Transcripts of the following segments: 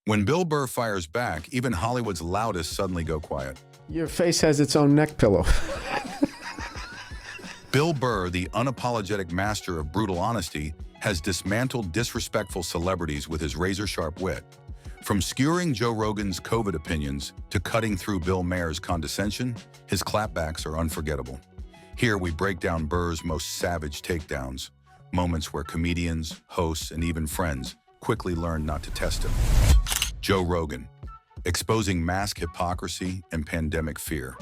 When Bill Burr fires back, even Hollywood's loudest suddenly go quiet. Your face has its own neck pillow. Bill Burr, the unapologetic master of brutal honesty, has dismantled disrespectful celebrities with his razor-sharp wit. From skewering Joe Rogan's COVID opinions to cutting through Bill Maher's condescension, his clapbacks are unforgettable. Here we break down Burr's most savage takedowns, moments where comedians, hosts, and even friends quickly learn not to test him. Joe Rogan, exposing mask hypocrisy and pandemic fear.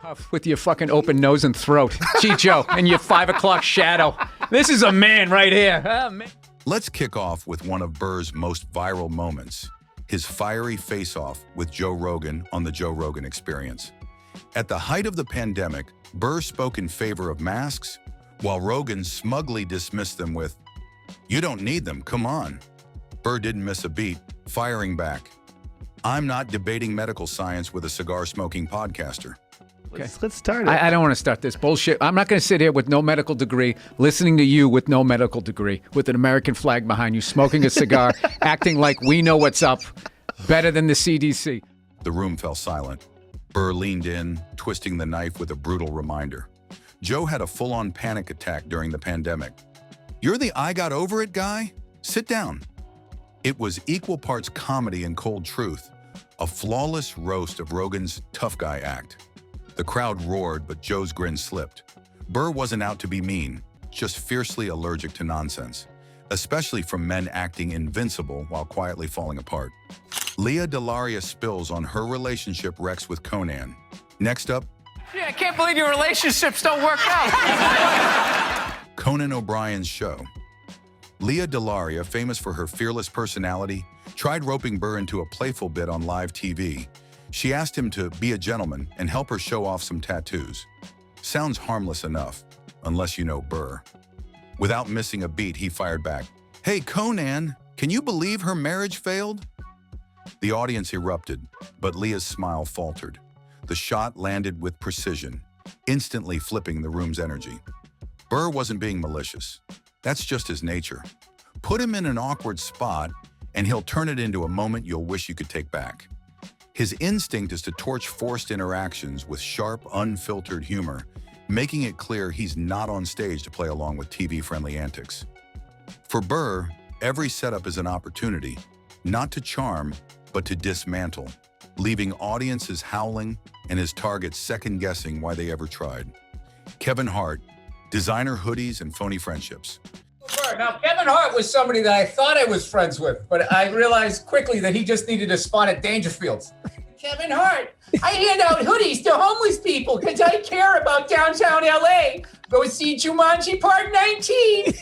Puff with your fucking open nose and throat. Gee, Joe, and your 5 o'clock shadow. This is a man right here. Oh, man. Let's kick off with one of Burr's most viral moments, his fiery face-off with Joe Rogan on The Joe Rogan Experience. At the height of the pandemic, Burr spoke in favor of masks, while Rogan smugly dismissed them with, "You don't need them, come on." Burr didn't miss a beat, firing back. "I'm not debating medical science with a cigar-smoking podcaster." Okay. Let's start it. I don't want to start this bullshit. I'm not going to sit here with no medical degree, listening to you with no medical degree, with an American flag behind you, smoking a cigar, acting like we know what's up, better than the CDC. The room fell silent. Burr leaned in, twisting the knife with a brutal reminder. Joe had a full-on panic attack during the pandemic. "You're the I got over it guy? Sit down." It was equal parts comedy and cold truth, a flawless roast of Rogan's tough guy act. The crowd roared, but Joe's grin slipped. Burr wasn't out to be mean, just fiercely allergic to nonsense, especially from men acting invincible while quietly falling apart. Lea DeLaria spills on her relationship wrecks with Conan. Next up, Yeah, I can't believe your relationships don't work out. Conan O'Brien's show. Lea DeLaria, famous for her fearless personality, tried roping Burr into a playful bit on live TV. She asked him to be a gentleman and help her show off some tattoos. Sounds harmless enough, unless you know Burr. Without missing a beat, he fired back, "Hey, Conan, can you believe her marriage failed?" The audience erupted, but Leah's smile faltered. The shot landed with precision, instantly flipping the room's energy. Burr wasn't being malicious. That's just his nature. Put him in an awkward spot, and he'll turn it into a moment you'll wish you could take back. His instinct is to torch forced interactions with sharp, unfiltered humor, making it clear he's not on stage to play along with TV-friendly antics. For Burr, every setup is an opportunity, not to charm, but to dismantle, leaving audiences howling and his targets second-guessing why they ever tried. Kevin Hart, designer hoodies and phony friendships. Now, Kevin Hart was somebody that I thought I was friends with, but I realized quickly that he just needed a spot at Dangerfields. Kevin Hart, I hand out hoodies to homeless people because I care about downtown LA. Go see Jumanji Part 19.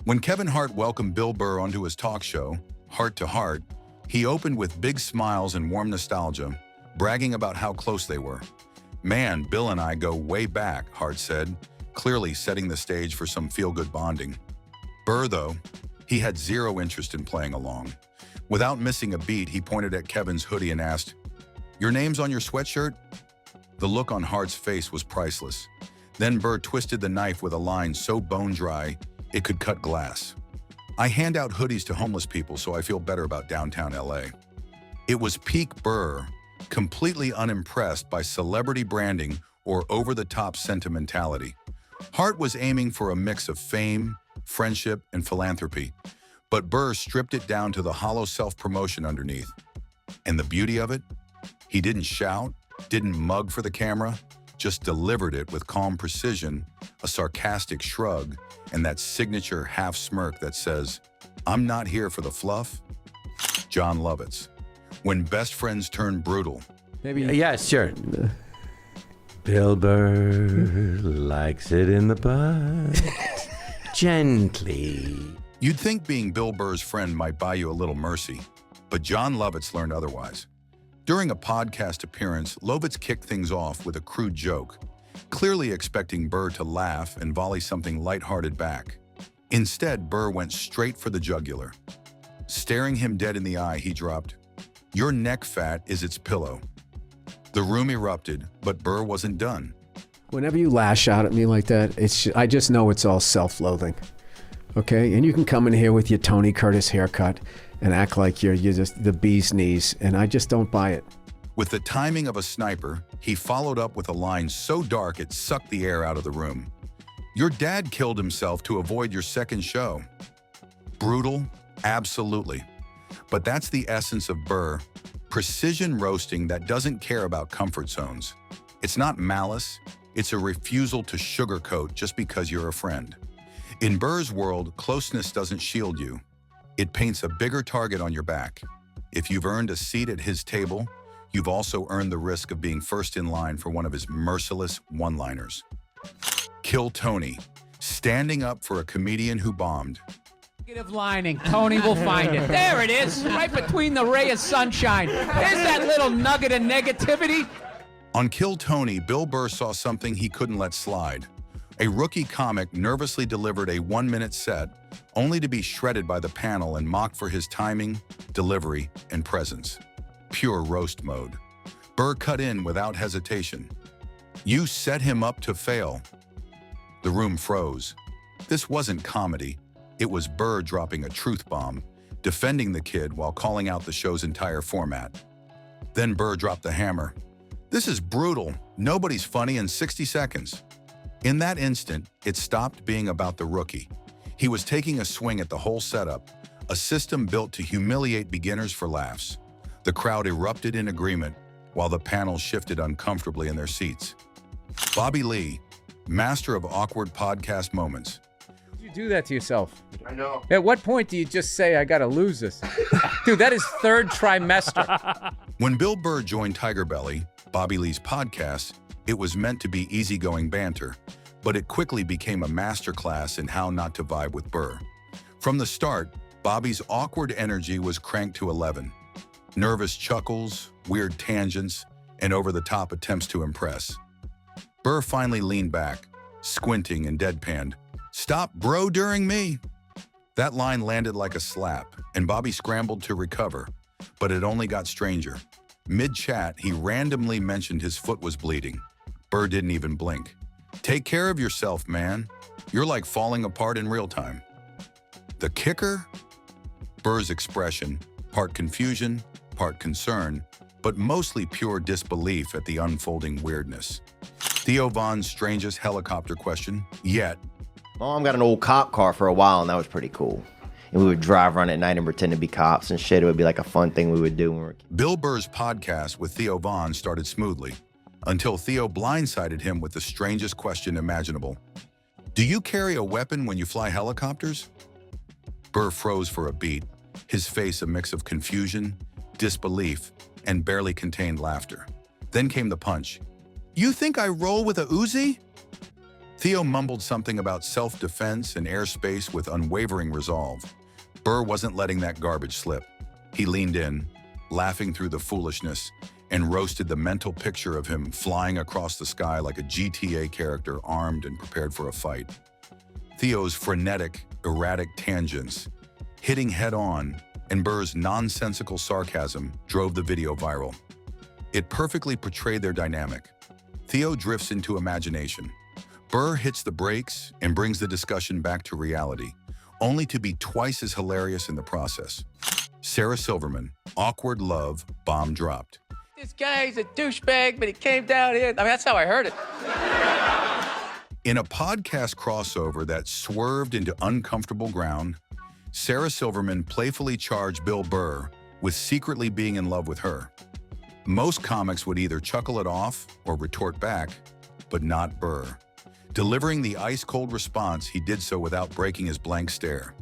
When Kevin Hart welcomed Bill Burr onto his talk show, Heart to Heart, he opened with big smiles and warm nostalgia, bragging about how close they were. "Man, Bill and I go way back," Hart said, clearly setting the stage for some feel-good bonding. Burr, though, he had zero interest in playing along. Without missing a beat, he pointed at Kevin's hoodie and asked, "Your name's on your sweatshirt?" The look on Hart's face was priceless. Then Burr twisted the knife with a line so bone-dry it could cut glass. "I hand out hoodies to homeless people, so I feel better about downtown LA." It was peak Burr, completely unimpressed by celebrity branding or over-the-top sentimentality. Hart was aiming for a mix of fame, friendship, and philanthropy, but Burr stripped it down to the hollow self-promotion underneath. And the beauty of it? He didn't shout, didn't mug for the camera, just delivered it with calm precision, a sarcastic shrug, and that signature half smirk that says, "I'm not here for the fluff." John Lovitz. When best friends turn brutal. Maybe. Yeah, sure. Bill Burr likes it in the butt. Gently. You'd think being Bill Burr's friend might buy you a little mercy, but John Lovitz learned otherwise. During a podcast appearance, Lovitz kicked things off with a crude joke, clearly expecting Burr to laugh and volley something lighthearted back. Instead, Burr went straight for the jugular. Staring him dead in the eye, he dropped, "Your neck fat is its pillow." The room erupted, but Burr wasn't done. Whenever you lash out at me like that, I just know it's all self-loathing. Okay? And you can come in here with your Tony Curtis haircut and act like you're just the bee's knees, and I just don't buy it. With the timing of a sniper, he followed up with a line so dark it sucked the air out of the room. Your dad killed himself to avoid your second show. Brutal? Absolutely. But that's the essence of Burr. Precision roasting that doesn't care about comfort zones. It's not malice, it's a refusal to sugarcoat just because you're a friend. In Burr's world, closeness doesn't shield you. It paints a bigger target on your back. If you've earned a seat at his table, you've also earned the risk of being first in line for one of his merciless one-liners. Kill Tony, standing up for a comedian who bombed. Negative lining. Tony will find it. There it is, right between the ray of sunshine. There's that little nugget of negativity. On Kill Tony, Bill Burr saw something he couldn't let slide. A rookie comic nervously delivered a 1-minute set, only to be shredded by the panel and mocked for his timing, delivery, and presence. Pure roast mode. Burr cut in without hesitation. You set him up to fail. The room froze. This wasn't comedy. It was Burr dropping a truth bomb, defending the kid while calling out the show's entire format. Then Burr dropped the hammer. This is brutal. Nobody's funny in 60 seconds. In that instant, it stopped being about the rookie. He was taking a swing at the whole setup, a system built to humiliate beginners for laughs. The crowd erupted in agreement, while the panel shifted uncomfortably in their seats. Bobby Lee, master of awkward podcast moments. You do that to yourself. I know. At what point do you just say, I gotta lose this? Dude, that is third trimester. When Bill Burr joined Tiger Belly, Bobby Lee's podcast, it was meant to be easygoing banter, but it quickly became a masterclass in how not to vibe with Burr. From the start, Bobby's awkward energy was cranked to 11. Nervous chuckles, weird tangents, and over-the-top attempts to impress. Burr finally leaned back, squinting and deadpanned, "Stop bro-during me." That line landed like a slap, and Bobby scrambled to recover, but it only got stranger. Mid-chat, he randomly mentioned his foot was bleeding. Burr didn't even blink. "Take care of yourself, man. You're like falling apart in real time." The kicker? Burr's expression, part confusion, part concern, but mostly pure disbelief at the unfolding weirdness. Theo Von's strangest helicopter question yet. My mom got an old cop car for a while, and that was pretty cool. And we would drive around at night and pretend to be cops and shit. It would be like a fun thing we would do when we were kids. Bill Burr's podcast with Theo Von started smoothly, until Theo blindsided him with the strangest question imaginable. "Do you carry a weapon when you fly helicopters?" Burr froze for a beat, his face a mix of confusion, disbelief, and barely contained laughter. Then came the punch. "You think I roll with a Uzi?" Theo mumbled something about self-defense and airspace with unwavering resolve. Burr wasn't letting that garbage slip. He leaned in, laughing through the foolishness, and roasted the mental picture of him flying across the sky like a GTA character armed and prepared for a fight. Theo's frenetic, erratic tangents, hitting head-on, and Burr's nonsensical sarcasm drove the video viral. It perfectly portrayed their dynamic. Theo drifts into imagination. Burr hits the brakes and brings the discussion back to reality, only to be twice as hilarious in the process. Sarah Silverman, awkward love, bomb dropped. This guy's a douchebag, but he came down here. I mean, that's how I heard it. In a podcast crossover that swerved into uncomfortable ground, Sarah Silverman playfully charged Bill Burr with secretly being in love with her. Most comics would either chuckle it off or retort back, but not Burr. Delivering the ice-cold response, he did so without breaking his blank stare.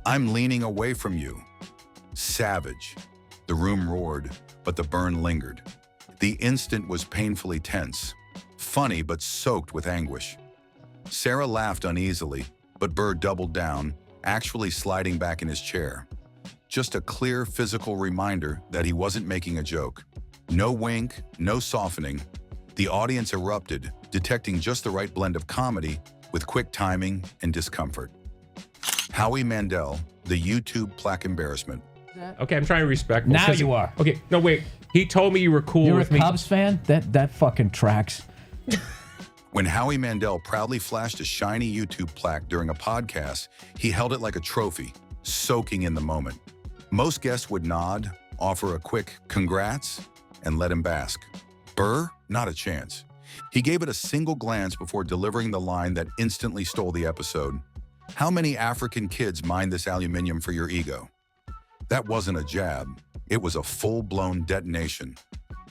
"I'm leaning away from you." Savage. The room roared, but the burn lingered. The instant was painfully tense, funny but soaked with anguish. Sarah laughed uneasily, but Burr doubled down, actually sliding back in his chair. Just a clear physical reminder that he wasn't making a joke. No wink, no softening. The audience erupted, detecting just the right blend of comedy with quick timing and discomfort. Howie Mandel, the YouTube plaque embarrassment. Okay, I'm trying to be respectful. Now you are. Okay, no, wait. He told me you were cool You're with a me. Cubs fan? That fucking tracks. When Howie Mandel proudly flashed a shiny YouTube plaque during a podcast, he held it like a trophy, soaking in the moment. Most guests would nod, offer a quick congrats, and let him bask. Burr, not a chance. He gave it a single glance before delivering the line that instantly stole the episode. How many African kids mine this aluminium for your ego? That wasn't a jab. It was a full-blown detonation.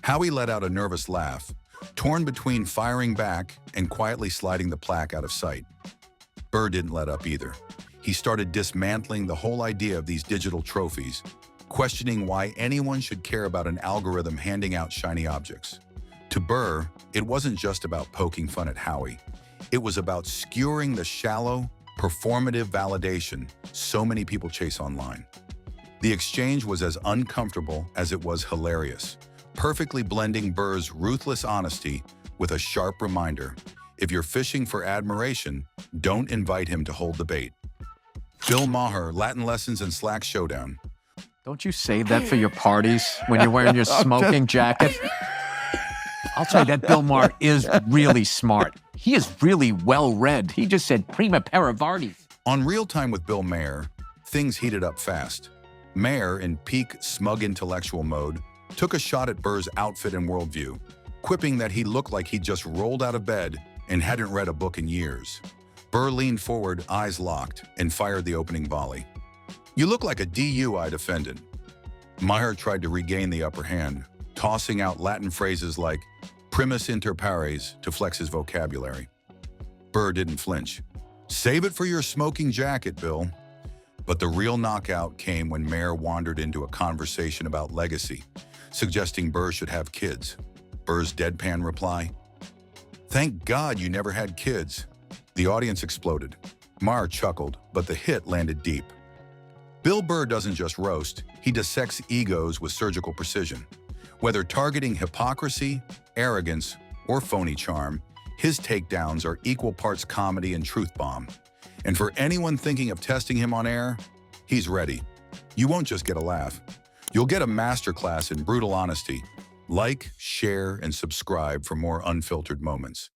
Howie let out a nervous laugh, torn between firing back and quietly sliding the plaque out of sight. Burr didn't let up either. He started dismantling the whole idea of these digital trophies, questioning why anyone should care about an algorithm handing out shiny objects. To Burr, it wasn't just about poking fun at Howie. It was about skewering the shallow, performative validation so many people chase online. The exchange was as uncomfortable as it was hilarious, perfectly blending Burr's ruthless honesty with a sharp reminder: if you're fishing for admiration, don't invite him to hold the bait. Bill Maher, Latin Lessons and Slack Showdown. Don't you save that for your parties when you're wearing your smoking jacket? I'll tell you, that Bill Maher is really smart. He is really well-read. He just said prima paravardis. On Real Time with Bill Maher, things heated up fast. Maher, in peak smug intellectual mode, took a shot at Burr's outfit and worldview, quipping that he looked like he'd just rolled out of bed and hadn't read a book in years. Burr leaned forward, eyes locked, and fired the opening volley. "You look like a DUI defendant." Maher tried to regain the upper hand, tossing out Latin phrases like primus inter pares to flex his vocabulary. Burr didn't flinch. "Save it for your smoking jacket, Bill." But the real knockout came when Maher wandered into a conversation about legacy, suggesting Burr should have kids. Burr's deadpan reply: "Thank God you never had kids." The audience exploded. Maher chuckled, but the hit landed deep. Bill Burr doesn't just roast, he dissects egos with surgical precision. Whether targeting hypocrisy, arrogance, or phony charm, his takedowns are equal parts comedy and truth bomb. And for anyone thinking of testing him on air, he's ready. You won't just get a laugh. You'll get a masterclass in brutal honesty. Like, share, and subscribe for more unfiltered moments.